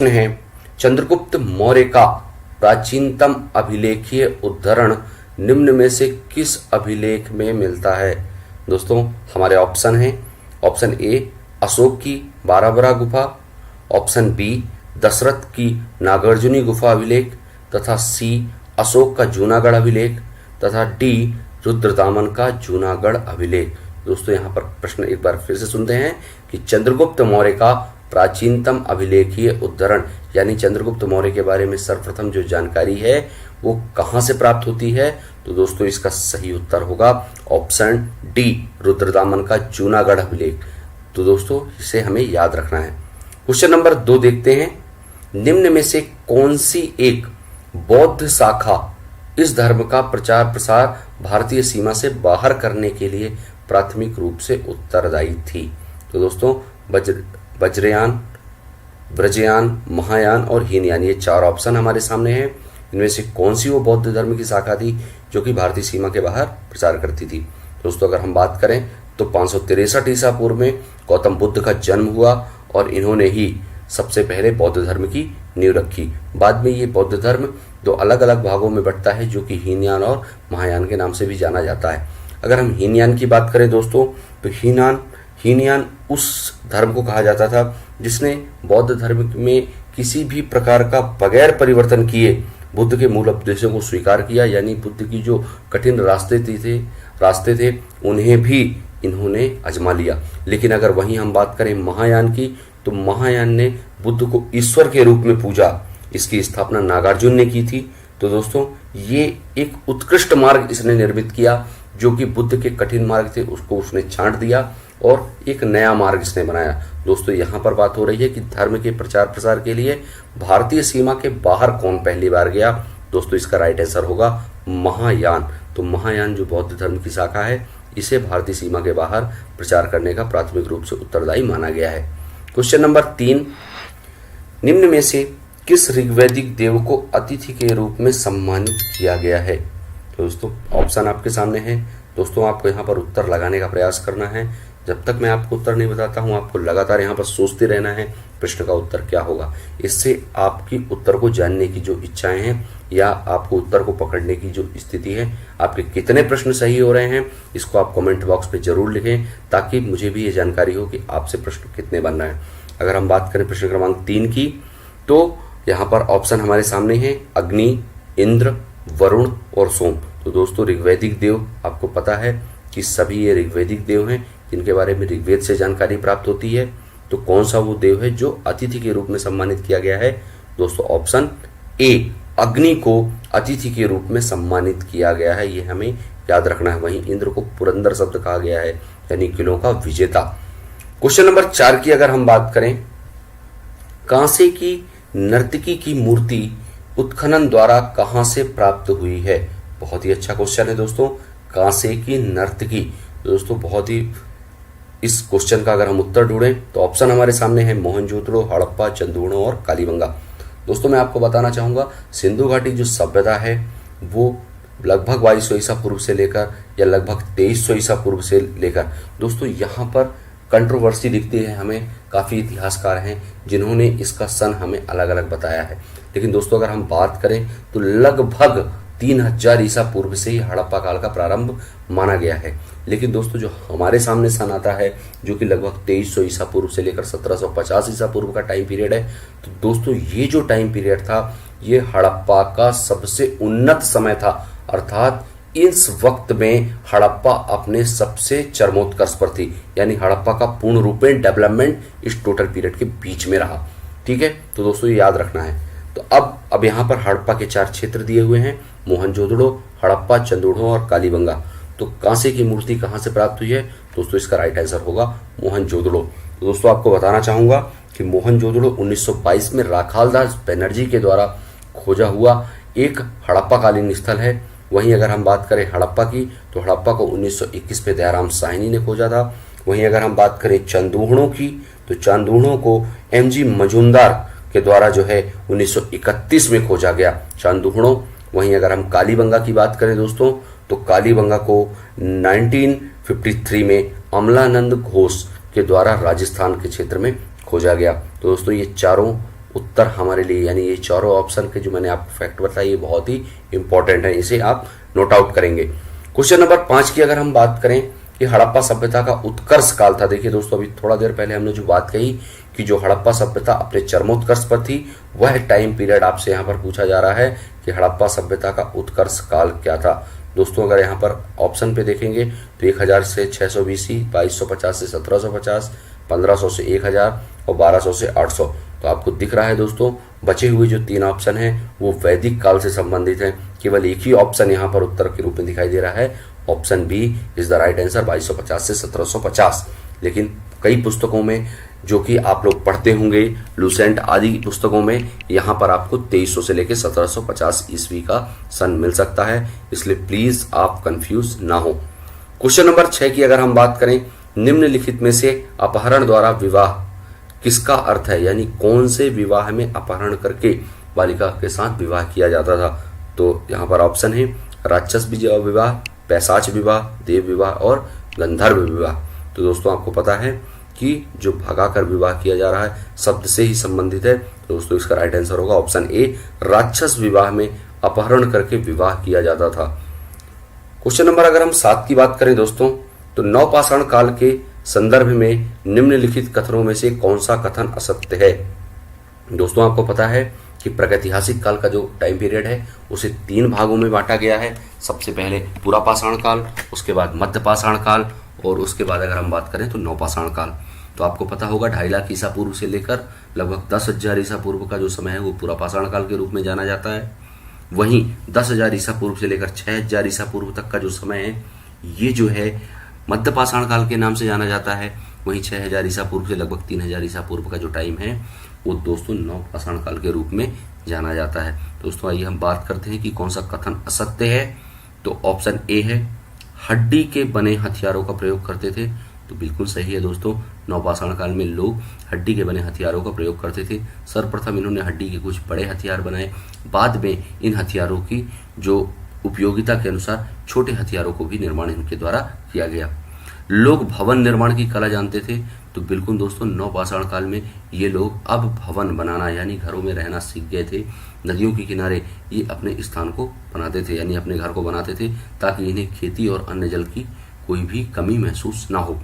है चंद्रगुप्त मौर्य का प्राचीनतम अभिलेखीय उद्धरण निम्न में से किस अभिलेख में मिलता है। दोस्तों हमारे ऑप्शन हैं, ऑप्शन ए अशोक की बाराबरा गुफा, ऑप्शन बी दशरथ की नागार्जुनी गुफा अभिलेख, तथा सी अशोक का जूनागढ़ अभिलेख, तथा डी रुद्रदामन का जूनागढ़ अभिलेख। दोस्तों यहाँ पर प्रश्न एक बार फिर से सुनते हैं कि चंद्रगुप्त मौर्य का प्राचीनतम अभिलेखीय उद्धरण यानी चंद्रगुप्त मौर्य के बारे में सर्वप्रथम जो जानकारी है वो कहाँ से प्राप्त होती है। तो दोस्तों इसका सही उत्तर होगा ऑप्शन डी रुद्रदामन का जूनागढ़ अभिलेख। तो दोस्तों इसे हमें याद रखना है। क्वेश्चन नंबर 2 देखते हैं, निम्न में से कौन सी एक बौद्ध शाखा इस धर्म का प्रचार प्रसार भारतीय सीमा से बाहर करने के लिए प्राथमिक रूप से उत्तरदायी थी। तो दोस्तों वज्रयान, ब्रजयान, महायान और हीनयान, ये 4 ऑप्शन हमारे सामने हैं। इनमें से कौन सी वो बौद्ध धर्म की शाखा थी जो कि भारतीय सीमा के बाहर प्रचार करती थी। दोस्तों अगर हम बात करें तो 563 ईसा पूर्व में गौतम बुद्ध का जन्म हुआ और इन्होंने ही सबसे पहले बौद्ध धर्म की नींव रखी। बाद में ये बौद्ध धर्म 2 अलग अलग भागों में बंटता है जो कि हीनयान और महायान के नाम से भी जाना जाता है। अगर हम हीनयान की बात करें दोस्तों तो हीनयान उस धर्म को कहा जाता था जिसने बौद्ध धर्म में किसी भी प्रकार का बगैर परिवर्तन किए बुद्ध के मूल उपदेशों को स्वीकार किया, यानी बुद्ध की जो कठिन रास्ते थे उन्हें भी इन्होंने आजमा लिया। लेकिन अगर वहीं हम बात करें महायान की तो महायान ने बुद्ध को ईश्वर के रूप में पूजा। इसकी स्थापना नागार्जुन ने की थी। तो दोस्तों ये एक उत्कृष्ट मार्ग इसने निर्मित किया जो कि बुद्ध के कठिन मार्ग थे उसको उसने छांट दिया और एक नया मार्ग इसने बनाया। दोस्तों यहाँ पर बात हो रही है कि धर्म के प्रचार प्रसार के लिए भारतीय सीमा के बाहर कौन पहली बार गया। दोस्तों इसका राइट आंसर होगा महायान। तो महायान जो बौद्ध धर्म की शाखा है इसे भारतीय सीमा के बाहर प्रचार करने का प्राथमिक रूप से उत्तरदायी माना गया है। क्वेश्चन नंबर 3, निम्न में से किस ऋग्वैदिक देव को अतिथि के रूप में सम्मानित किया गया है। तो दोस्तों ऑप्शन आपके सामने है। दोस्तों आपको यहाँ पर उत्तर लगाने का प्रयास करना है। जब तक मैं आपको उत्तर नहीं बताता हूँ आपको लगातार यहाँ पर सोचते रहना है प्रश्न का उत्तर क्या होगा। इससे आपकी उत्तर को जानने की जो इच्छाएं हैं या आपको उत्तर को पकड़ने की जो स्थिति है, आपके कितने प्रश्न सही हो रहे हैं इसको आप कमेंट बॉक्स पे जरूर लिखें ताकि मुझे भी ये जानकारी हो कि आपसे प्रश्न कितने बन रहे हैं। अगर हम बात करें प्रश्न क्रमांक 3 की तो यहाँ पर ऑप्शन हमारे सामने है अग्नि, इंद्र, वरुण और सोम। तो दोस्तों ऋग्वैदिक देव आपको पता है कि सभी ये ऋग्वैदिक देव हैं जिनके बारे में ऋग्वेद से जानकारी प्राप्त होती है। तो कौन सा वो देव है जो अतिथि के रूप में सम्मानित किया गया है। दोस्तों ऑप्शन ए अग्नि को अतिथि के रूप में सम्मानित किया गया है, ये हमें याद रखना है। वहीं इंद्र को पुरंदर शब्द कहा गया है यानी किलों का विजेता। क्वेश्चन नंबर 4 की अगर हम बात करें, कांसे की नर्तकी की मूर्ति उत्खनन द्वारा कहां से प्राप्त हुई है। बहुत ही अच्छा क्वेश्चन है दोस्तों, कांसे की नर्तकी। दोस्तों बहुत ही इस क्वेश्चन का अगर हम उत्तर ढूंढें तो ऑप्शन हमारे सामने है मोहनजोदड़ो, हड़प्पा, चंदूर्णो और कालीबंगा। दोस्तों मैं आपको बताना चाहूँगा सिंधु घाटी जो सभ्यता है वो लगभग 2200 ईसा पूर्व से लेकर या लगभग 2300 ईसा पूर्व से लेकर, दोस्तों यहाँ पर कंट्रोवर्सी दिखती है हमें। काफ़ी इतिहासकार हैं जिन्होंने इसका सन हमें अलग अलग बताया है। लेकिन दोस्तों अगर हम बात करें तो लगभग 3000 ईसा पूर्व से ही हड़प्पा काल का प्रारंभ माना गया है। लेकिन दोस्तों जो हमारे सामने सन आता है जो कि लगभग 2300 ईसा पूर्व से लेकर 1750 ईसा पूर्व का टाइम पीरियड है। तो दोस्तों ये जो टाइम पीरियड था ये हड़प्पा का सबसे उन्नत समय था, अर्थात इस वक्त में हड़प्पा अपने सबसे चरमोत्कर्ष पर थी, यानी हड़प्पा का पूर्ण रूपेण डेवलपमेंट इस टोटल पीरियड के बीच में रहा। ठीक है, तो दोस्तों ये याद रखना है। तो अब यहाँ पर हड़प्पा के 4 क्षेत्र दिए हुए हैं, मोहनजोदड़ो, हड़प्पा, चंदूर्णो और कालीबंगा। तो कांसे की मूर्ति कहाँ से प्राप्त हुई है। दोस्तों इसका राइट आंसर होगा मोहनजोदड़ो। तो दोस्तों आपको बताना चाहूँगा कि मोहनजोदड़ो 1922 में राखालदास बनर्जी के द्वारा खोजा हुआ एक हड़प्पाकालीन स्थल है। वहीं अगर हम बात करें हड़प्पा की तो हड़प्पा को 1921 में दयाराम साहनी ने खोजा था। वहीं अगर हम बात करें चंदूर्णो की तो चंदूर्णो को MG मजूमदार के द्वारा जो है 1931 में खोजा गया चंदूर्णो। वहीं अगर हम कालीबंगा की बात करें दोस्तों तो कालीबंगा को 1953 में अमलानंद घोष के द्वारा राजस्थान के क्षेत्र में खोजा गया। तो दोस्तों ये चारों उत्तर हमारे लिए, यानी ये चारों ऑप्शन के जो मैंने आपको फैक्ट बताया ये बहुत ही इंपॉर्टेंट है, इसे आप नोट आउट करेंगे। क्वेश्चन नंबर 5 की अगर हम बात करें कि हड़प्पा सभ्यता का उत्कर्ष काल था। देखिए दोस्तों, अभी थोड़ा देर पहले हमने जो बात कही कि जो हड़प्पा सभ्यता अपने चरमोत्कर्ष पर थी, वह टाइम पीरियड आपसे यहाँ पर पूछा जा रहा है कि हड़प्पा सभ्यता का उत्कर्ष काल क्या था। दोस्तों अगर यहाँ पर ऑप्शन पे देखेंगे तो 1000 से 600 BC, 2250 से 1750, 1500 से 1000 और 1200 से 800। तो आपको दिख रहा है दोस्तों, बचे हुए जो 3 ऑप्शन हैं वो वैदिक काल से संबंधित हैं। केवल एक ही ऑप्शन यहाँ पर उत्तर के रूप में दिखाई दे रहा है, option B is the right answer, 2250 से 1750। लेकिन कई पुस्तकों में जो कि आप लोग पढ़ते होंगे, लूसेंट आदि पुस्तकों में, यहाँ पर आपको 2300 से लेकर 1750 ईस्वी का सन मिल सकता है, इसलिए प्लीज आप कंफ्यूज ना हो। क्वेश्चन नंबर 6 की अगर हम बात करें, निम्नलिखित में से अपहरण द्वारा विवाह किसका अर्थ है, यानी कौन से विवाह में अपहरण करके बालिका के साथ विवाह किया जाता था। तो यहाँ पर ऑप्शन है राक्षस विवाह, पैशाच विवाह, देव विवाह और गंधर्व विवाह। तो दोस्तों आपको पता है कि जो भगाकर विवाह किया जा रहा है शब्द से ही संबंधित है, तो दोस्तों इसका राइट आंसर होगा ऑप्शन ए, राक्षस विवाह में अपहरण करके विवाह किया जाता था। क्वेश्चन नंबर अगर हम 7 की बात करें दोस्तों, तो नवपाषाण काल के संदर्भ में निम्नलिखित कथनों में से कौन सा कथन असत्य है। दोस्तों आपको पता है कि प्रागैतिहासिक काल का जो टाइम पीरियड है उसे 3 भागों में बांटा गया है। सबसे पहले पुरापाषाण काल, उसके बाद मध्यपाषाण काल और उसके बाद अगर हम बात करें तो नवपाषाण काल। तो आपको पता होगा 2.5 लाख ईसा पूर्व से लेकर लगभग 10,000 ईसा पूर्व का जो समय है वो पुरापाषाण काल के रूप में जाना जाता है। वहीं 10,000 ईसा पूर्व से लेकर 6,000 ईसा पूर्व तक का जो समय है ये जो है मध्यपाषाण काल के नाम से जाना जाता है। वहीं 6,000 ईसा पूर्व से लगभग 3,000 ईसा पूर्व का जो टाइम है वो दोस्तों नवपाषाण काल के रूप में जाना जाता है। दोस्तों आइए हम बात करते हैं कि कौन सा कथन असत्य है। तो ऑप्शन ए है हड्डी के बने हथियारों का प्रयोग करते थे। तो बिल्कुल सही है दोस्तों, नवपाषाण काल में लोग हड्डी के बने हथियारों का प्रयोग करते थे। सर्वप्रथम इन्होंने हड्डी के कुछ बड़े हथियार बनाए, बाद में इन हथियारों की जो उपयोगिता के अनुसार छोटे हथियारों को भी निर्माण इनके द्वारा किया गया। लोग भवन निर्माण की कला जानते थे। तो बिल्कुल दोस्तों नवपाषाण काल में ये लोग अब भवन बनाना यानी घरों में रहना सीख गए थे। नदियों के किनारे ये अपने स्थान को बनाते थे, यानी अपने घर को बनाते थे ताकि इन्हें खेती और अन्य जल की कोई भी कमी महसूस ना हो।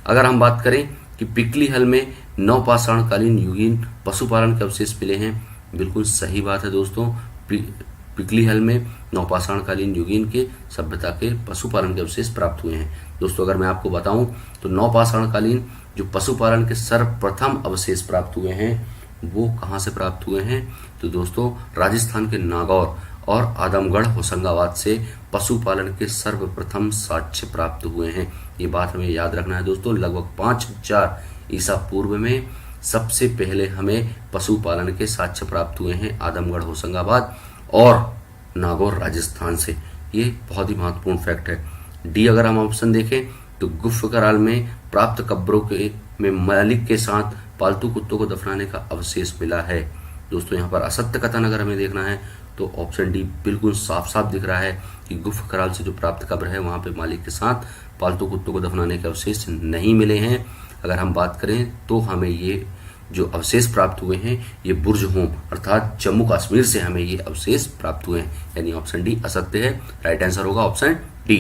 अगर हम बात करें कि पिकली हल में नवपाषाण कालीन युगीन पशुपालन के अवशेष मिले हैं, बिल्कुल सही बात है दोस्तों। पिकली हल में नवपाषाण कालीन युगीन के सभ्यता के पशुपालन के अवशेष प्राप्त हुए हैं। दोस्तों अगर मैं आपको बताऊं तो नवपाषाण कालीन जो पशुपालन के सर्वप्रथम अवशेष प्राप्त हुए हैं वो कहाँ से प्राप्त हुए हैं। तो दोस्तों राजस्थान के नागौर और आदमगढ़ होशंगाबाद से पशुपालन के सर्वप्रथम साक्ष्य प्राप्त हुए हैं। ये बात हमें याद रखना है दोस्तों। लगभग 5,000 ईसा पूर्व में सबसे पहले हमें पशुपालन के साक्ष्य प्राप्त हुए हैं आदमगढ़ होशंगाबाद और नागौर राजस्थान से। ये बहुत ही महत्वपूर्ण फैक्ट है। डी अगर हम ऑप्शन देखें तो गुफ्त कराल में प्राप्त कब्रों के में मालिक के साथ पालतू कुत्तों को दफनाने का अवशेष मिला है। दोस्तों यहाँ पर असत्य कथन अगर हमें देखना है तो ऑप्शन डी बिल्कुल साफ साफ दिख रहा है कि गुफ्त कराल से जो प्राप्त कब्र है वहाँ पे मालिक के साथ पालतू कुत्तों को दफनाने के अवशेष नहीं मिले हैं। अगर हम बात करें तो हमें ये जो अवशेष प्राप्त हुए हैं ये बुर्ज होम अर्थात जम्मू कश्मीर से हमें ये अवशेष प्राप्त हुए हैं, यानी ऑप्शन डी असत्य है। राइट आंसर होगा ऑप्शन डी।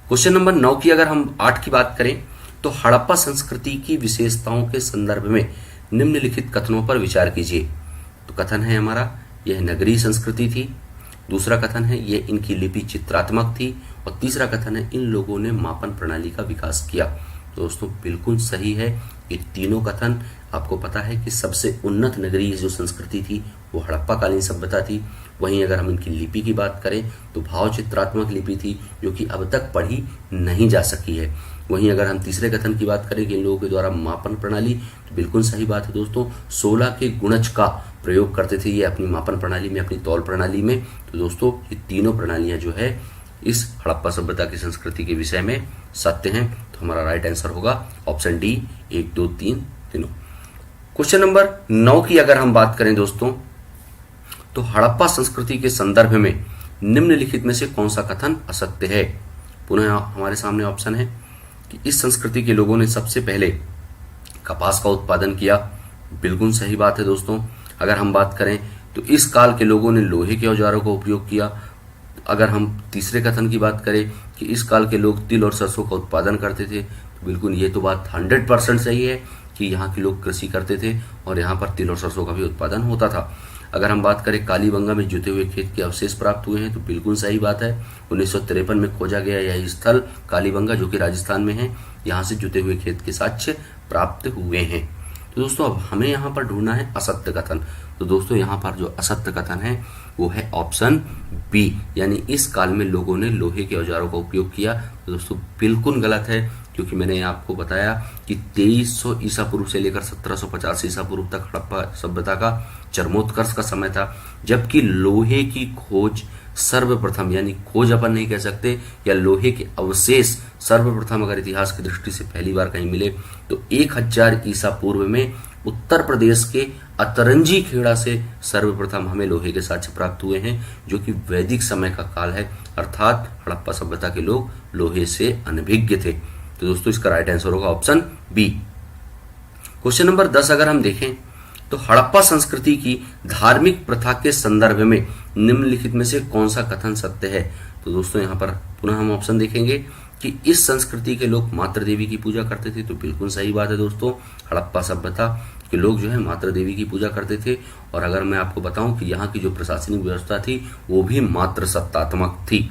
क्वेश्चन नंबर 9 की अगर हम 8 की बात करें तो हड़प्पा संस्कृति की विशेषताओं के संदर्भ में निम्नलिखित कथनों पर विचार कीजिए। तो कथन है हमारा यह नगरीय संस्कृति थी, दूसरा कथन है ये इनकी लिपि चित्रात्मक थी और तीसरा कथन है इन लोगों ने मापन प्रणाली का विकास किया। दोस्तों बिल्कुल सही है ये तीनों कथन। आपको पता है कि सबसे उन्नत नगरीय जो संस्कृति थी वो हड़प्पा कालीन सभ्यता थी। वहीं अगर हम इनकी लिपि की बात करें तो भाव चित्रात्मक लिपि थी जो कि अब तक पढ़ी नहीं जा सकी है। वहीं अगर हम तीसरे कथन की बात करें कि इन लोगों के द्वारा मापन प्रणाली, तो बिल्कुल सही बात है दोस्तों। 16 के गुणज का प्रयोग करते थे ये अपनी मापन प्रणाली में, अपनी तौल प्रणाली में। तो दोस्तों ये तीनों प्रणालियां जो है इस हड़प्पा सभ्यता की संस्कृति के विषय में सत्य हैं। तो हमारा राइट आंसर होगा ऑप्शन डी 1, 2, 3 तीनों। क्वेश्चन नंबर 9 की अगर हम बात करें दोस्तों तो हड़प्पा संस्कृति के संदर्भ में निम्नलिखित में से कौन सा कथन असत्य है। पुनः हमारे सामने ऑप्शन है कि इस संस्कृति के लोगों ने सबसे पहले कपास का उत्पादन किया, बिल्कुल सही बात है दोस्तों। अगर हम बात करें तो इस काल के लोगों ने लोहे के औजारों का उपयोग किया। अगर हम तीसरे कथन की बात करें कि इस काल के लोग तिल और सरसों का उत्पादन करते थे, तो बिल्कुल ये तो बात 100% सही है कि यहाँ के लोग कृषि करते थे और यहाँ पर तिल और सरसों का भी उत्पादन होता था। अगर हम बात करें कालीबंगा में जुते हुए खेत के अवशेष प्राप्त हुए हैं, तो बिल्कुल सही बात है। 1953 में खोजा गया यह स्थल कालीबंगा जो कि राजस्थान में है, यहाँ से जुते हुए खेत के साक्ष्य प्राप्त हुए हैं। तो दोस्तों अब हमें यहाँ पर ढूंढना है असत्य कथन। तो दोस्तों यहाँ पर जो असत्य कथन है वो है ऑप्शन बी, यानी इस काल में लोगों ने लोहे के औजारों का उपयोग किया। तो दोस्तों बिल्कुल गलत है, क्योंकि मैंने आपको बताया कि 2300 ईसा पूर्व से लेकर 1750 ईसा पूर्व तक हड़प्पा सभ्यता का चरमोत्कर्ष का समय था, जबकि लोहे की खोज सर्वप्रथम, यानी खोज अपन नहीं कह सकते, या लोहे के अवशेष सर्वप्रथम अगर इतिहास की दृष्टि से पहली बार कहीं मिले तो 1000 ईसा पूर्व में उत्तर प्रदेश के अतरंजी खेड़ा से सर्वप्रथम हमें लोहे के साक्ष्य प्राप्त हुए हैं, जो कि वैदिक समय का काल है, अर्थात हड़प्पा सभ्यता के लोग लोहे से अनभिज्ञ थे। तो दोस्तों इसका राइट आंसर होगा ऑप्शन बी। क्वेश्चन नंबर 10 अगर हम देखें तो हड़प्पा संस्कृति की धार्मिक प्रथा के संदर्भ में निम्नलिखित में से कौन सा कथन सत्य है। तो दोस्तों यहाँ पर पुनः हम ऑप्शन देखेंगे कि इस संस्कृति के लोग मातृ देवी की पूजा करते थे। तो बिल्कुल सही बात है दोस्तों, हड़प्पा सभ्यता के लोग जो है मातृ देवी की पूजा करते थे। और अगर मैं आपको बताऊं कि यहाँ की जो प्रशासनिक व्यवस्था थी वो भी मातृ सत्तात्मक थी।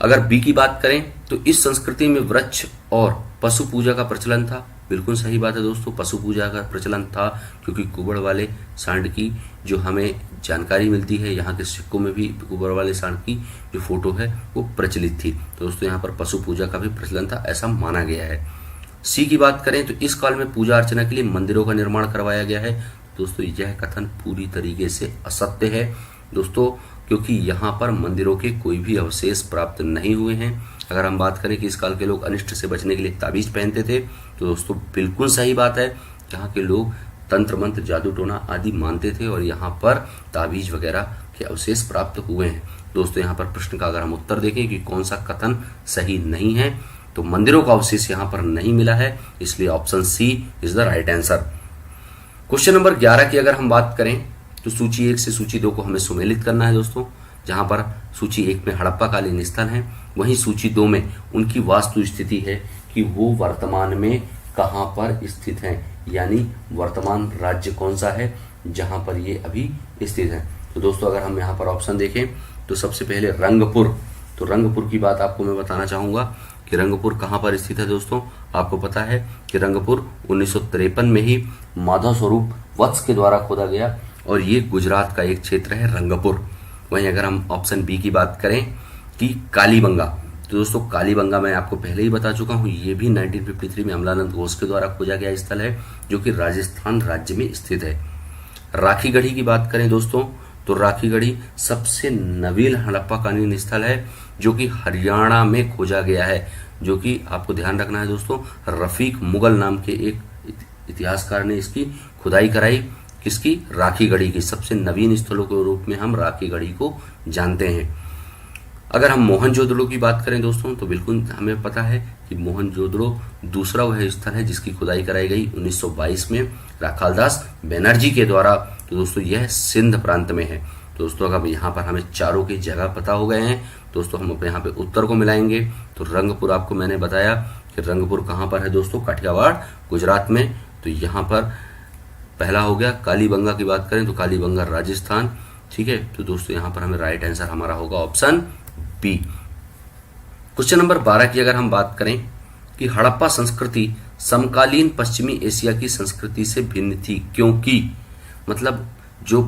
अगर बी की बात करें तो इस संस्कृति में वृक्ष और पशु पूजा का प्रचलन था। बिल्कुल सही बात है दोस्तों, पशु पूजा का प्रचलन था, क्योंकि कुबड़ वाले सांड की जो हमें जानकारी मिलती है, यहाँ के सिक्कों में भी कुबड़ वाले सांड की जो फोटो है वो प्रचलित थी। तो दोस्तों यहाँ पर पशु पूजा का भी प्रचलन था, ऐसा माना गया है। सी की बात करें तो इस काल में पूजा अर्चना के लिए मंदिरों का निर्माण करवाया गया है। दोस्तों यह कथन पूरी तरीके से असत्य है दोस्तों, क्योंकि यहाँ पर मंदिरों के कोई भी अवशेष प्राप्त नहीं हुए हैं। अगर हम बात करें कि इस काल के लोग अनिष्ट से बचने के लिए ताबीज पहनते थे, तो दोस्तों बिल्कुल सही बात है, यहाँ के लोग तंत्र मंत्र जादू टोना आदि मानते थे और यहाँ पर ताबीज वगैरह के अवशेष प्राप्त हुए हैं। दोस्तों यहाँ पर प्रश्न का अगर हम उत्तर देखें कि कौन सा कथन सही नहीं है, तो मंदिरों का अवशेष यहाँ पर नहीं मिला है, इसलिए option C is the right answer. Question number 11 की अगर हम बात करें तो सूची 1 से सूची 2 को हमें सुमेलित करना है दोस्तों। जहां पर सूची 1 में हड़प्पा कालीन स्थल है, वहीं सूची 2 में उनकी वास्तु स्थिति है कि वो वर्तमान में कहां पर स्थित हैं, यानी वर्तमान राज्य कौन सा है जहां पर ये अभी स्थित है। तो दोस्तों अगर हम यहाँ पर ऑप्शन देखें तो सबसे पहले रंगपुर। तो रंगपुर की बात आपको मैं बताना चाहूंगा कि रंगपुर कहां पर स्थित है दोस्तों। आपको पता है कि रंगपुर 1953 में ही माधव स्वरूप वत्स के द्वारा खोदा गया और ये गुजरात का एक क्षेत्र है रंगपुर। वहीं अगर हम ऑप्शन बी की बात करें कि कालीबंगा, तो दोस्तों कालीबंगा मैं आपको पहले ही बता चुका हूं, ये भी 1953 में अमलानंद घोष के द्वारा खोजा गया स्थल है, जो कि राजस्थान राज्य में स्थित है। राखीगढ़ी की बात करें दोस्तों, तो राखीगढ़ी सबसे नवीन हड़प्पा कालीन स्थल है जो कि हरियाणा में खोजा गया है, जो कि आपको ध्यान रखना है दोस्तों, रफीक मुगल नाम के एक इतिहासकार ने इसकी खुदाई कराई। किसकी? राखीगढ़ी की। सबसे नवीन स्थलों के रूप में हम राखीगढ़ी को जानते हैं। अगर हम मोहनजोदड़ो की बात करें दोस्तों, तो बिल्कुल हमें पता है कि मोहनजोदड़ो दूसरा वह स्थल है जिसकी खुदाई कराई गई 1922 में राखालदास बनर्जी के द्वारा। तो दोस्तों यह सिंध प्रांत में है। दोस्तों अगर यहाँ पर हमें चारों की जगह पता हो गए हैं, दोस्तों हम अपने यहाँ पे उत्तर को मिलाएंगे। तो रंगपुर आपको मैंने बताया कि रंगपुर कहाँ पर है दोस्तों, काठियावाड़ गुजरात में। तो यहाँ पर पहला हो गया। कालीबंगा की बात करें तो कालीबंगा राजस्थान, ठीक है। तो दोस्तों यहाँ पर हमें राइट आंसर हमारा होगा ऑप्शन बी। क्वेश्चन नंबर 12 की अगर हम बात करें कि हड़प्पा संस्कृति समकालीन पश्चिमी एशिया की संस्कृति से भिन्न थी, क्योंकि मतलब जो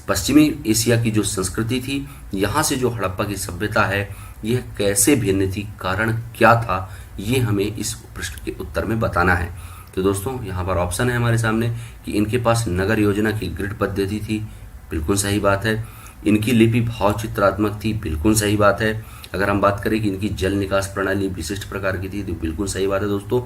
पश्चिमी एशिया की जो संस्कृति थी, यहाँ से जो हड़प्पा की सभ्यता है यह कैसे भिन्न थी, कारण क्या था, ये हमें इस प्रश्न के उत्तर में बताना है। तो दोस्तों यहाँ पर ऑप्शन है हमारे सामने कि इनके पास नगर योजना की ग्रिड पद्धति थी, बिल्कुल सही बात है। इनकी लिपि भाव चित्रात्मक थी, बिल्कुल सही बात है। अगर हम बात करें कि इनकी जल निकास प्रणाली विशिष्ट प्रकार की थी, तो बिल्कुल सही बात है दोस्तों।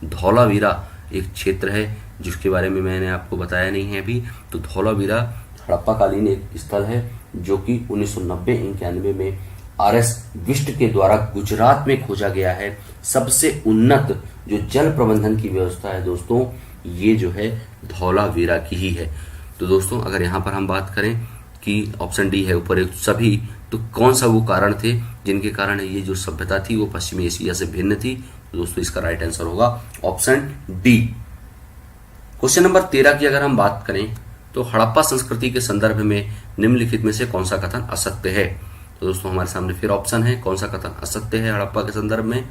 धौलावीरा एक क्षेत्र है जिसके बारे में मैंने आपको बताया नहीं है अभी। तो धौलावीरा हड़प्पा कालीन एक स्थल है जो कि 1990-91 में RS विष्ट के द्वारा गुजरात में खोजा गया है। सबसे उन्नत जो जल प्रबंधन की व्यवस्था है दोस्तों, ये जो है धौलावीरा की ही है। तो दोस्तों अगर यहाँ पर हम बात करें कि ऑप्शन डी है ऊपर एक सभी, तो कौन सा वो कारण थे जिनके कारण ये जो सभ्यता थी वो पश्चिमी एशिया से भिन्न थी? तो दोस्तों इसका राइट आंसर होगा ऑप्शन डी। क्वेश्चन नंबर 13 की अगर हम बात करें तो हड़प्पा संस्कृति के संदर्भ में निम्नलिखित में से कौन सा कथन असत्य है? तो दोस्तों हमारे सामने फिर ऑप्शन है, कौन सा कथन असत्य है हड़प्पा के संदर्भ में?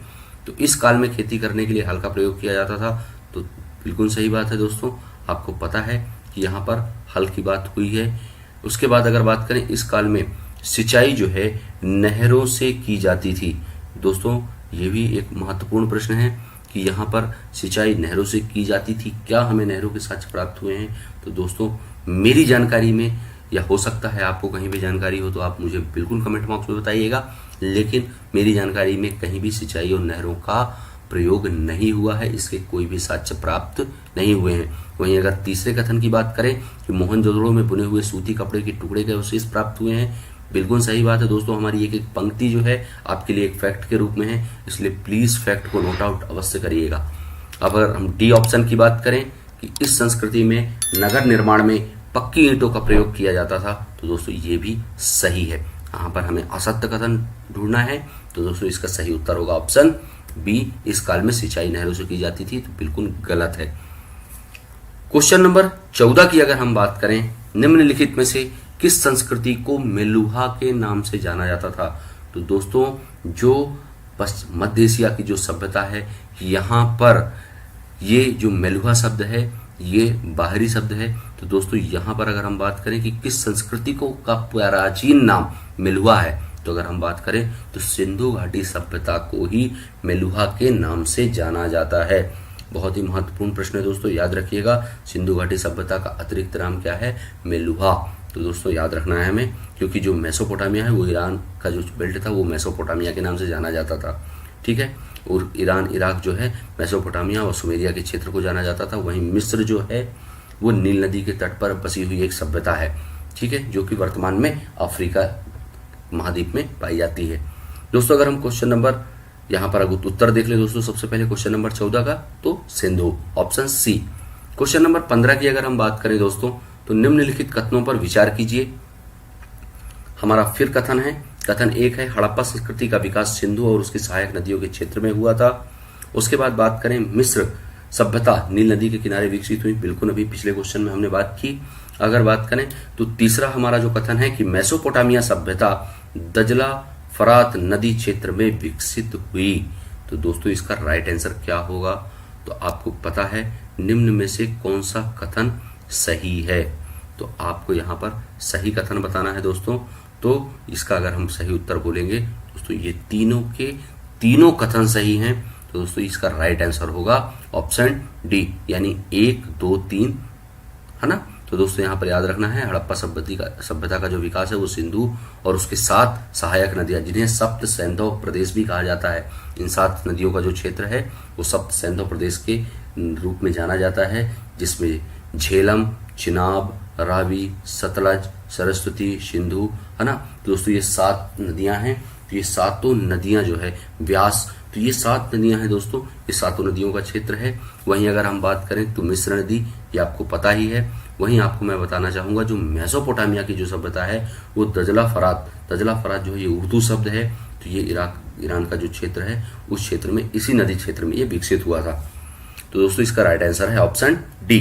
तो इस काल में खेती करने के लिए हल का प्रयोग किया जाता था। तो बिल्कुल सही बात है दोस्तों, आपको पता है कि यहाँ पर हल की बात हुई है। उसके बाद अगर बात करें इस काल में सिंचाई जो है नहरों से की जाती थी। दोस्तों ये भी एक महत्वपूर्ण प्रश्न है कि यहाँ पर सिंचाई नहरों से की जाती थी, क्या हमें नहरों के साक्ष्य प्राप्त हुए हैं? तो दोस्तों मेरी जानकारी में, या हो सकता है आपको कहीं भी जानकारी हो तो आप मुझे बिल्कुल कमेंट बॉक्स में बताइएगा, लेकिन मेरी जानकारी में कहीं भी सिंचाई और नहरों का प्रयोग नहीं हुआ है, इसके कोई भी साक्ष्य प्राप्त नहीं हुए हैं। वहीं अगर तीसरे कथन की बात करें कि मोहनजोदड़ो में बुने हुए सूती कपड़े के टुकड़े के अवशेष प्राप्त हुए हैं, बिल्कुल सही बात है दोस्तों। हमारी एक एक पंक्ति जो है आपके लिए एक फैक्ट के रूप में है, इसलिए प्लीज फैक्ट को नोट आउट अवश्य करिएगा। अब अगर हम डी ऑप्शन की बात करें कि इस संस्कृति में नगर निर्माण में पक्की ईंटों का प्रयोग किया जाता था, तो दोस्तों ये भी सही है। यहाँ पर हमें असत्य कथन ढूंढना है, तो दोस्तों इसका सही उत्तर होगा ऑप्शन बी, इस काल में सिंचाई नहरों से की जाती थी, तो बिल्कुल गलत है। क्वेश्चन नंबर 14 की अगर हम बात करें, निम्नलिखित में से किस संस्कृति को मेलुहा के नाम से जाना जाता था? तो दोस्तों जो मध्य एशिया की जो सभ्यता है, यहाँ पर ये जो मेलुहा शब्द है ये बाहरी शब्द है। तो दोस्तों यहाँ पर अगर हम बात करें कि किस संस्कृति को का प्राचीन नाम मेलुहा है, तो अगर हम बात करें तो सिंधु घाटी सभ्यता को ही मेलुहा के नाम से जाना जाता है। बहुत ही महत्वपूर्ण प्रश्न है दोस्तों, याद रखिएगा। सिंधु घाटी सभ्यता का अतिरिक्त नाम क्या है? मेलुहा। तो दोस्तों याद रखना है हमें, क्योंकि जो मेसोपोटामिया है वो ईरान का जो बेल्ट था वो मेसोपोटामिया के नाम से जाना जाता था, ठीक है। और ईरान इराक जो है मेसोपोटामिया और सुमेरिया के क्षेत्र को जाना जाता था। वहीं मिस्र जो है वो नील नदी के तट पर बसी हुई एक सभ्यता है, ठीक है, जो कि वर्तमान में अफ्रीका महाद्वीप में पाई जाती है। दोस्तों अगर हम क्वेश्चन नंबर यहाँ पर अगर उत्तर देख ले दोस्तों, सबसे पहले क्वेश्चन नंबर 14 का तो Sindhu, option C. Question number 15 की अगर हम बात करें दोस्तों, तो निम्नलिखित कथनों पर विचार कीजिए। हमारा फिर कथन है, कथन 1 है हड़प्पा संस्कृति का विकास सिंधु और उसकी सहायक नदियों के क्षेत्र में हुआ था। उसके बाद बात करें मिस्र सभ्यता नील नदी के किनारे विकसित हुई, बिल्कुल अभी पिछले क्वेश्चन में हमने बात की। अगर बात करें तो तीसरा हमारा जो कथन है कि मेसोपोटामिया सभ्यता दजला फरात नदी क्षेत्र में विकसित हुई। तो दोस्तों इसका राइट आंसर क्या होगा? तो आपको पता है निम्न में से कौन सा कथन सही है, तो आपको यहाँ पर सही कथन बताना है दोस्तों। तो इसका अगर हम सही उत्तर बोलेंगे दोस्तों, ये तीनों के तीनों कथन सही हैं, तो दोस्तों इसका राइट आंसर होगा ऑप्शन डी, यानी 1 2 3, है ना। तो दोस्तों यहाँ पर याद रखना है हड़प्पा सभ्यता का जो विकास है वो सिंधु और उसके 7 सहायक नदियां, जिन्हें सप्त सैंधव प्रदेश भी कहा जाता है, इन 7 नदियों का जो क्षेत्र है वो सप्त सैंधव प्रदेश के रूप में जाना जाता है, जिसमें झेलम, चिनाब, रावी, सतलज, सरस्वती, सिंधु, है ना। तो दोस्तों ये 7 नदियां हैं। तो ये सातों नदियां जो है व्यास, तो ये 7 नदियां हैं दोस्तों, ये सातों नदियों का क्षेत्र है। वहीं अगर हम बात करें तो मिस्र नदी, ये आपको पता ही है। वहीं आपको मैं बताना चाहूंगा जो मेसोपोटामिया की जो सभ्यता है वो दजला फरात जो है ये उर्दू शब्द है, तो ये ईरान का जो क्षेत्र है उस क्षेत्र में, इसी नदी क्षेत्र में ये विकसित हुआ था। तो दोस्तों इसका राइट आंसर है ऑप्शन डी।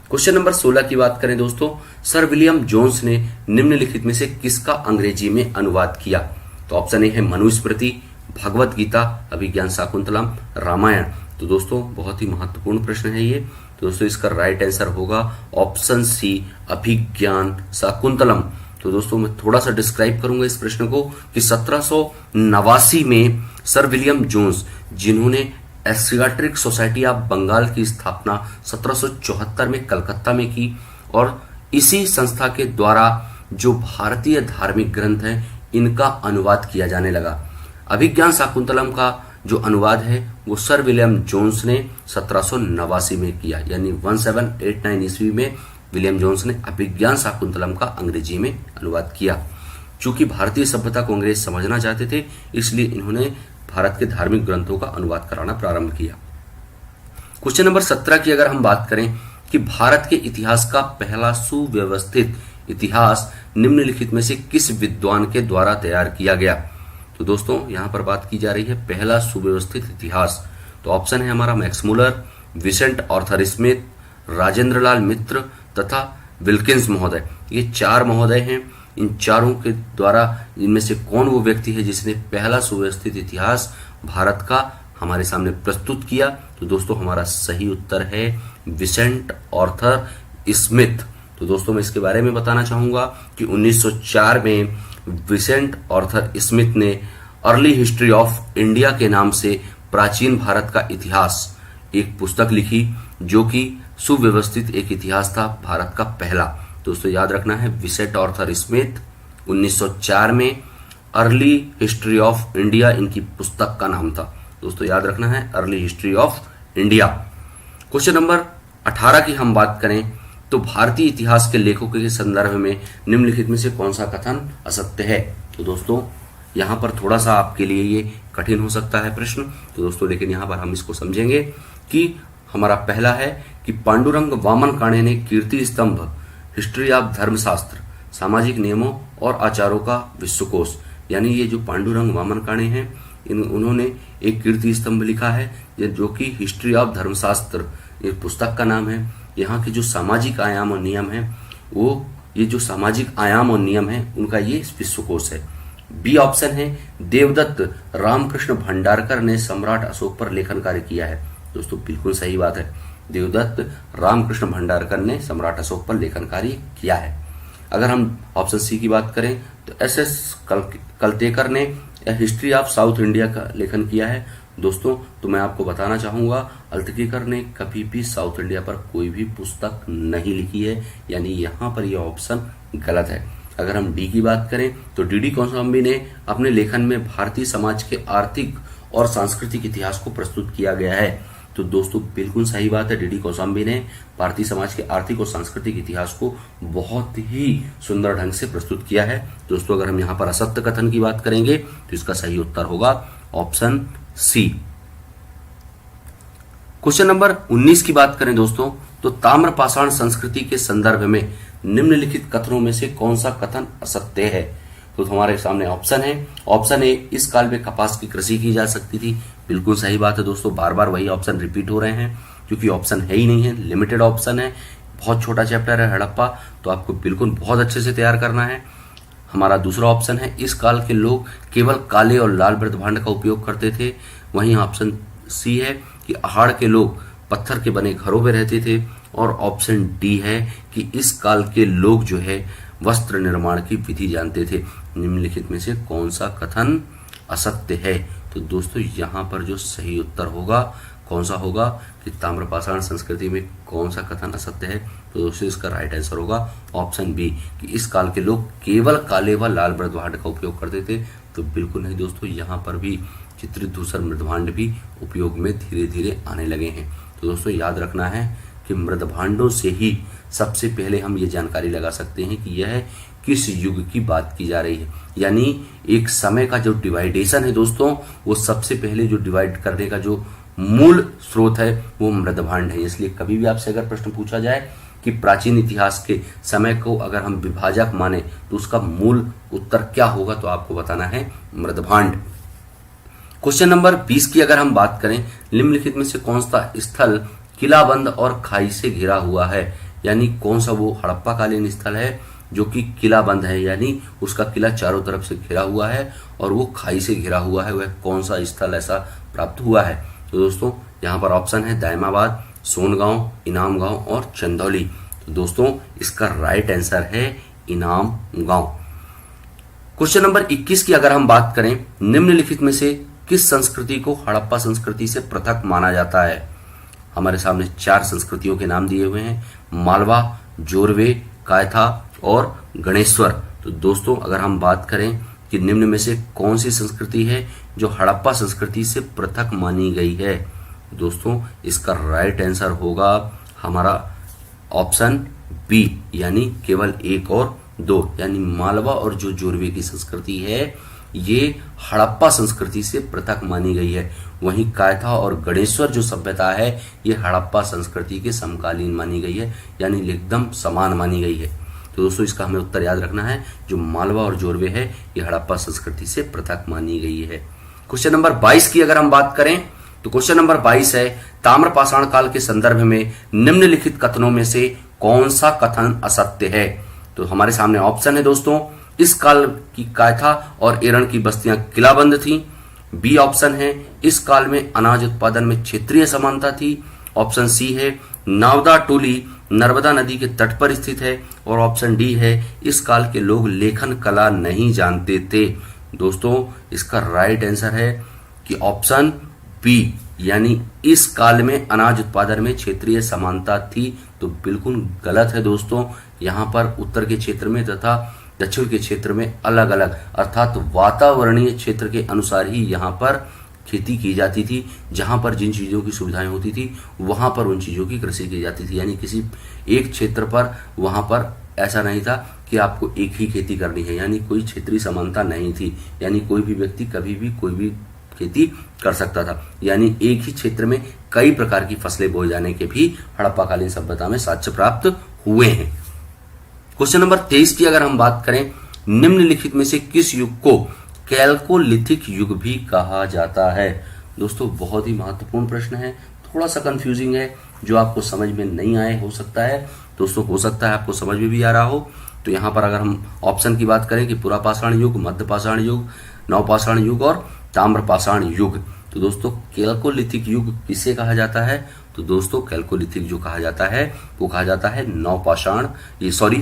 क्वेश्चन नंबर 16 की बात करें दोस्तों, सर विलियम जोन्स ने निम्नलिखित में से किसका अंग्रेजी में अनुवाद किया? तो ऑप्शन ए है मनुस्मृति, भगवत गीता, अभिज्ञान शाकुंतलम, रामायण। तो दोस्तों बहुत ही महत्वपूर्ण प्रश्न है ये, तो दोस्तों इसका राइट आंसर होगा ऑप्शन सी, अभिज्ञान शाकुंतलम। तो दोस्तों मैं थोड़ा सा डिस्क्राइब करूंगा इस प्रश्न को कि 1789 में सर विलियम जोन्स, जिन्होंने एशियाटिक सोसाइटी ऑफ बंगाल की स्थापना 1774 में कलकत्ता में की, और इसी संस्था के द्वारा जो भारतीय धार्मिक ग्रंथ हैं इनका अनुवाद किया जाने लगा। अभिज्ञान शाकुंतलम का जो अनुवाद है वो सर विलियम जोन्स ने 1789 में किया, यानी 1789 ईस्वी में विलियम जोन्स ने अभिज्ञान शाकुंतलम का अंग्रेजी में अनुवाद किया। चूंकि भारतीय सभ्यता को अंग्रेज समझना चाहते थे, इसलिए इन्होंने भारत के धार्मिक ग्रंथों का अनुवाद कराना प्रारंभ किया। क्वेश्चन नंबर 17 की अगर हम बात करें कि भारत के इतिहास का पहला सुव्यवस्थित इतिहास निम्नलिखित में से किस विद्वान के द्वारा तैयार किया गया। तो दोस्तों यहां पर बात की जा रही है पहला सुव्यवस्थित इतिहास। तो ऑप्शन है हमारा Max Muller, Vincent Arthur Smith, Rajendra Lal Mitra तथा विल्किंस महोदय। ये 4 महोदय हैं। इन चारों के द्वारा इनमें से कौन वो व्यक्ति है जिसने पहला सुव्यवस्थित इतिहास भारत का हमारे सामने प्रस्तुत किया। तो दोस्तों हमारा सही उत्तर है विसेंट आर्थर स्मिथ। तो दोस्तों मैं इसके बारे में बताना चाहूंगा कि 1904 में विसेंट आर्थर स्मिथ ने अर्ली हिस्ट्री ऑफ इंडिया के नाम से प्राचीन भारत का इतिहास एक पुस्तक लिखी, जो कि सुव्यवस्थित एक इतिहास था भारत का पहला। दोस्तों याद रखना है विसेंट आर्थर स्मिथ 1904 में अर्ली हिस्ट्री ऑफ इंडिया इनकी पुस्तक का नाम था। दोस्तों याद रखना है early history of India. Question number 18 की हम बात करें तो भारतीय इतिहास के लेखकों के संदर्भ में निम्नलिखित में से कौन सा कथन असत्य है। तो दोस्तों यहाँ पर थोड़ा सा आपके लिए ये कठिन हो सकता है प्रश्न। तो दोस्तों लेकिन यहाँ पर हम इसको समझेंगे कि हमारा पहला है कि पांडुरंग वामन काणे ने कीर्ति स्तंभ, हिस्ट्री ऑफ धर्मशास्त्र, सामाजिक नियमों और आचारों का विश्वकोश, यानी ये जो पांडुरंग वामन काणे हैं उन्होंने एक कीर्ति स्तंभ लिखा है जो कि हिस्ट्री ऑफ धर्मशास्त्र ये पुस्तक का नाम है। यहाँ के जो सामाजिक आयाम और नियम है वो ये जो सामाजिक आयाम और नियम है उनका ये विश्वकोश है। बी ऑप्शन है देवदत्त रामकृष्ण भंडारकर ने सम्राट अशोक पर लेखन कार्य किया है। दोस्तों बिल्कुल सही बात है, देवदत्त रामकृष्ण भंडारकर ने सम्राट अशोक पर लेखन कार्य किया है। अगर हम ऑप्शन सी की बात करें तो एस कलतेकर ने हिस्ट्री ऑफ साउथ इंडिया का लेखन किया है। दोस्तों तो मैं आपको बताना चाहूंगा अल्तकीकर ने कभी भी साउथ इंडिया पर कोई भी पुस्तक नहीं लिखी है, यानी यहाँ पर यह ऑप्शन गलत है। अगर हम डी की बात करें तो डी कौशाम्बी ने अपने लेखन में भारतीय समाज के आर्थिक और सांस्कृतिक इतिहास को प्रस्तुत किया गया है। तो दोस्तों बिल्कुल सही बात है, डी कौशाम्बी ने भारतीय समाज के आर्थिक और सांस्कृतिक इतिहास को बहुत ही सुंदर ढंग से प्रस्तुत किया है। दोस्तों अगर हम यहाँ पर असत्य कथन की बात करेंगे तो इसका सही उत्तर होगा ऑप्शन सी। क्वेश्चन नंबर 19 की बात करें दोस्तों तो ताम्रपाषाण संस्कृति के संदर्भ में निम्नलिखित कथनों में से कौन सा कथन असत्य है। तो हमारे सामने ऑप्शन है। ऑप्शन ए, इस काल में कपास की कृषि की जा सकती थी। बिल्कुल सही बात है दोस्तों, बार बार वही ऑप्शन रिपीट हो रहे हैं क्योंकि ऑप्शन है ही नहीं है, लिमिटेड ऑप्शन है, बहुत छोटा चैप्टर है हड़प्पा, तो आपको बिल्कुल बहुत अच्छे से तैयार करना है। हमारा दूसरा ऑप्शन है इस काल के लोग केवल काले और लाल मृदभांड का उपयोग करते थे। वहीं ऑप्शन सी है कि अहाड़ के लोग पत्थर के बने घरों में रहते थे। और ऑप्शन डी है कि इस काल के लोग जो है वस्त्र निर्माण की विधि जानते थे। निम्नलिखित में से कौन सा कथन असत्य है। तो दोस्तों यहाँ पर जो सही उत्तर होगा कौन सा होगा कि ताम्रपाषाण संस्कृति में कौन सा कथन असत्य है। तो दोस्तों इसका राइट आंसर होगा ऑप्शन बी कि इस काल के लोग केवल काले व लाल मृदभांड का उपयोग करते थे। तो बिल्कुल नहीं दोस्तों, यहाँ पर भी चित्रित धूसर मृदभांड भी उपयोग में धीरे धीरे आने लगे हैं। तो दोस्तों याद रखना है कि मृदभांडों से ही सबसे पहले हम ये जानकारी लगा सकते हैं कि यह किस युग की बात की जा रही है। यानी एक समय का जो डिवाइडेशन है दोस्तों, वो सबसे पहले जो डिवाइड करने का जो मूल स्रोत है वो मृदभांड है। इसलिए कभी भी आपसे अगर प्रश्न पूछा जाए कि प्राचीन इतिहास के समय को अगर हम विभाजक माने तो उसका मूल उत्तर क्या होगा, तो आपको बताना है मृदभांड। क्वेश्चन नंबर 20 की अगर हम बात करें, निम्नलिखित में से कौन सा स्थल किलाबंद और खाई से घिरा हुआ है। यानी कौन सा वो हड़प्पा कालीन स्थल है जो कि किलाबंद है, यानी उसका किला चारों तरफ से घिरा हुआ है और वो खाई से घिरा हुआ है। वह कौन सा स्थल ऐसा प्राप्त हुआ है। तो दोस्तों यहाँ पर ऑप्शन है दायमाबाद, सोनगांव, इनाम गांव और चंदौली। तो दोस्तों इसका राइट आंसर है इनाम गांव। क्वेश्चन नंबर 21 की अगर हम बात करें, निम्नलिखित में से किस संस्कृति को हड़प्पा संस्कृति से पृथक माना जाता है। हमारे सामने 4 संस्कृतियों के नाम दिए हुए हैं, मालवा, जोरवे, कायथा और गणेश्वर। तो दोस्तों अगर हम बात करें कि निम्न में से कौन सी संस्कृति है जो हड़प्पा संस्कृति से पृथक मानी गई है, दोस्तों इसका राइट आंसर होगा हमारा ऑप्शन बी, यानी केवल 1 और 2, यानी मालवा और जो जोरवे की संस्कृति है ये हड़प्पा संस्कृति से पृथक मानी गई है। वहीं कायथा और गणेश्वर जो सभ्यता है ये हड़प्पा संस्कृति के समकालीन मानी गई है, यानी एकदम समान मानी गई है। तो दोस्तों इसका हमें उत्तर याद रखना है, जो मालवा और जोरवे है ये हड़प्पा संस्कृति से पृथक मानी गई है। क्वेश्चन नंबर 22 की अगर हम बात करें तो क्वेश्चन नंबर 22 है, ताम्रपाषाण काल के संदर्भ में निम्नलिखित कथनों में से कौन सा कथन असत्य है। तो हमारे सामने ऑप्शन है दोस्तों, इस काल की कायथा और एरण की बस्तियां किलाबंद थी। बी ऑप्शन है, इस काल में अनाज उत्पादन में क्षेत्रीय समानता थी। ऑप्शन सी है, नावदा टोली नर्मदा नदी के तट पर स्थित है। और ऑप्शन डी है, इस काल के लोग लेखन कला नहीं जानते थे। दोस्तों इसका राइट आंसर है कि ऑप्शन बी, यानी इस काल में अनाज उत्पादन में क्षेत्रीय समानता थी। तो बिल्कुल गलत है दोस्तों। यहाँ पर उत्तर के क्षेत्र में तथा दक्षिण के क्षेत्र में अलग अलग, अर्थात वातावरणीय क्षेत्र के अनुसार ही यहाँ पर खेती की जाती थी। जहां पर जिन चीजों की सुविधाएं होती थी वहां पर उन चीजों की कृषि की जाती थी। यानी किसी एक क्षेत्र पर वहां पर ऐसा नहीं था कि आपको एक ही खेती करनी है, यानी कोई क्षेत्रीय समानता नहीं थी। यानी कोई भी व्यक्ति कभी भी कोई भी खेती कर सकता था। यानी एक ही क्षेत्र में कई प्रकार की फसलें बोए जाने के भी हड़प्पाकालीन सभ्यता में साक्ष्य प्राप्त हुए हैं। क्वेश्चन नंबर 23 की अगर हम बात करें, निम्नलिखित में से किस युग को कैल्कोलिथिक युग भी कहा जाता है। दोस्तों बहुत ही महत्वपूर्ण प्रश्न है, थोड़ा सा कंफ्यूजिंग है, जो आपको समझ में नहीं आए हो सकता है। दोस्तों हो सकता है आपको समझ में भी आ रहा हो। तो यहाँ पर अगर हम ऑप्शन की बात करें कि पुरापाषाण युग, मध्यपाषाण युग, नवपाषाण युग और ताम्रपाषाण युग, तो दोस्तों कैल्कोलिथिक युग किसे कहा जाता है। तो दोस्तों कैल्कोलिथिक जो कहा जाता है वो कहा जाता है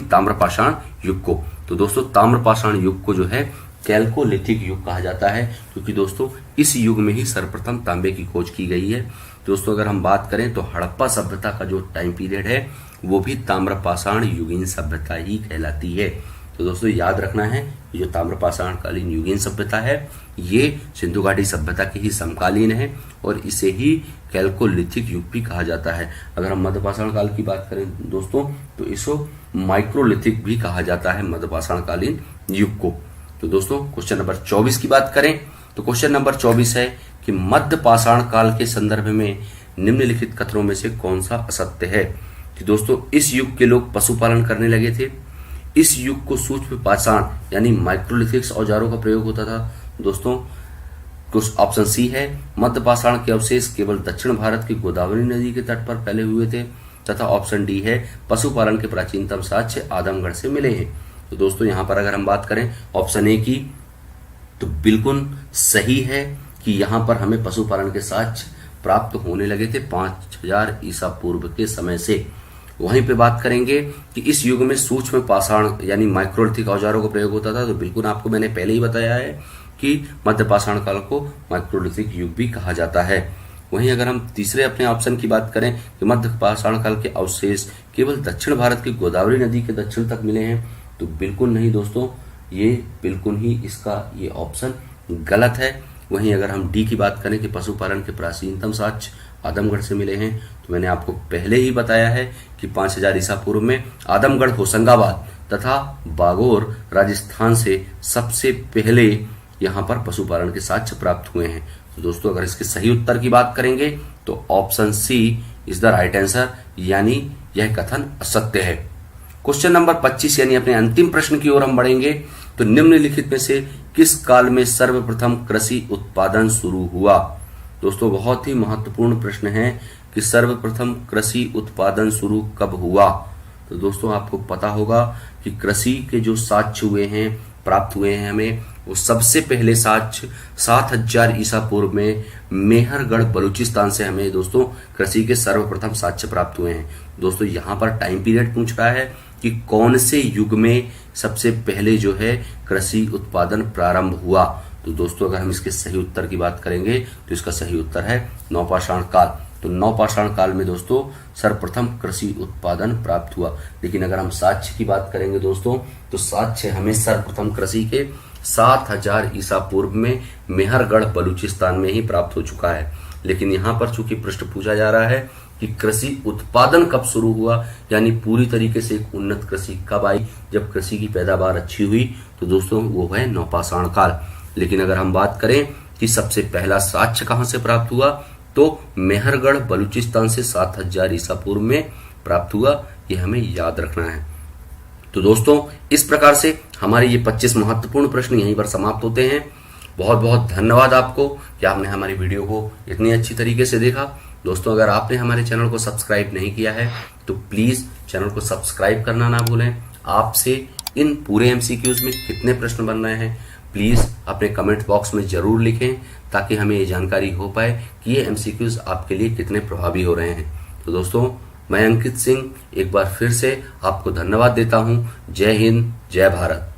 ताम्रपाषाण युग को। तो दोस्तों ताम्रपाषाण युग को जो है कैल्कोलिथिक युग कहा जाता है, क्योंकि दोस्तों इस युग में ही सर्वप्रथम तांबे की खोज की गई है। दोस्तों अगर हम बात करें तो हड़प्पा सभ्यता का जो टाइम पीरियड है वो भी ताम्रपाषाण युगीन सभ्यता ही कहलाती है। तो दोस्तों याद रखना है, ये जो ताम्रपाषाण कालीन युगीन सभ्यता है ये सिंधु घाटी सभ्यता की ही समकालीन है और इसे ही कैल्कोलिथिक युग भी कहा जाता है। अगर हम मध्यपाषाण काल की बात करें दोस्तों तो इसको माइक्रोलिथिक भी कहा जाता है मध्यपाषाण कालीन युग को। तो दोस्तों क्वेश्चन नंबर 24 की बात करें तो क्वेश्चन नंबर 24 है कि मध्यपाषाण काल के संदर्भ में निम्नलिखित कथनों में से कौन सा असत्य है। कि दोस्तों इस युग के लोग पशुपालन करने लगे थे। इस युग को सूक्ष्म पाषाण यानी माइक्रोलिथिक्स औजारों का प्रयोग होता था। दोस्तों कुछ ऑप्शन सी है, मध्यपाषाण के अवशेष केवल दक्षिण भारत की गोदावरी नदी के तट पर फैले हुए थे। तथा ऑप्शन डी है, पशुपालन के प्राचीनतम साक्ष्य आदमगढ़ से मिले हैं। तो दोस्तों यहाँ पर अगर हम बात करें ऑप्शन ए की तो बिल्कुल सही है कि यहाँ पर हमें पशुपालन के साक्ष्य प्राप्त होने लगे थे 5000 ईसा पूर्व के समय से। वहीं पे बात करेंगे कि इस युग में सूक्ष्म पाषाण यानी माइक्रोलिथिक औजारों का प्रयोग होता था। तो बिल्कुल आपको मैंने पहले ही बताया है कि मध्यपाषाण काल को माइक्रोलिथिक युग भी कहा जाता है। वहीं अगर हम तीसरे अपने ऑप्शन की बात करें कि मध्यपाषाण काल के अवशेष केवल दक्षिण भारत की गोदावरी नदी के दक्षिण तक मिले हैं, तो बिल्कुल नहीं दोस्तों, ये बिल्कुल ही इसका ये ऑप्शन गलत है। वहीं अगर हम डी की बात करें कि पशुपालन के प्राचीनतम साक्ष्य आदमगढ़ से मिले हैं, तो मैंने आपको पहले ही बताया है कि 5000 ईसा पूर्व में आदमगढ़ होशंगाबाद तथा बागोर राजस्थान से सबसे पहले यहाँ पर पशुपालन के साक्ष्य प्राप्त हुए हैं। तो दोस्तों अगर इसके सही उत्तर की बात करेंगे तो option C is the right answer, यानी यह कथन असत्य है। क्वेश्चन नंबर 25 यानी अपने अंतिम प्रश्न की ओर हम बढ़ेंगे। तो निम्नलिखित में से किस काल में सर्वप्रथम कृषि उत्पादन शुरू हुआ। दोस्तों बहुत ही महत्वपूर्ण प्रश्न है कि सर्वप्रथम कृषि उत्पादन शुरू कब हुआ। तो दोस्तों आपको पता होगा कि कृषि के जो साक्ष्य हुए हैं प्राप्त हुए हैं हमें, वो सबसे पहले साक्ष्य 7000 ईसा पूर्व में मेहरगढ़ बलूचिस्तान से हमें दोस्तों कृषि के सर्वप्रथम साक्ष्य प्राप्त हुए हैं। दोस्तों यहाँ पर टाइम पीरियड पूछ रहा है कि कौन से युग में सबसे पहले जो है कृषि उत्पादन प्रारंभ हुआ। तो दोस्तों अगर हम इसके सही उत्तर की बात करेंगे तो इसका सही उत्तर है नवपाषाण काल। तो नवपाषाण काल में दोस्तों सर्वप्रथम कृषि उत्पादन प्राप्त हुआ। लेकिन अगर हम साक्ष्य की बात करेंगे दोस्तों तो साक्ष्य हमें सर्वप्रथम कृषि के 7000 ईसा पूर्व में मेहरगढ़ बलूचिस्तान में ही प्राप्त हो चुका है। लेकिन यहाँ पर चूंकि प्रश्न पूछा जा रहा है कि कृषि उत्पादन कब शुरू हुआ, यानी पूरी तरीके से एक उन्नत कृषि कब आई, जब कृषि की पैदावार अच्छी हुई, तो दोस्तों वो है नवपाषाण काल। लेकिन अगर हम बात करें कि सबसे पहला साक्ष्य कहां से प्राप्त हुआ, तो मेहरगढ़ बलूचिस्तान से 7000 ईसा पूर्व में प्राप्त हुआ। यह हमें याद रखना है। तो दोस्तों, इस प्रकार से हमारे ये 25 महत्वपूर्ण प्रश्न यहीं पर समाप्त होते हैं। बहुत बहुत धन्यवाद आपको कि आपने हमारी वीडियो को इतनी अच्छी तरीके से देखा। दोस्तों, अगर आपने हमारे चैनल को सब्सक्राइब नहीं किया है तो प्लीज चैनल को सब्सक्राइब करना ना भूलें। आपसे इन पूरे एमसीक्यूज में कितने प्रश्न बन रहे हैं प्लीज अपने कमेंट बॉक्स में जरूर लिखें, ताकि हमें ये जानकारी हो पाए कि ये एमसीक्यूज आपके लिए कितने प्रभावी हो रहे हैं। तो दोस्तों, मैं अंकित सिंह एक बार फिर से आपको धन्यवाद देता हूं। जय हिंद, जय भारत।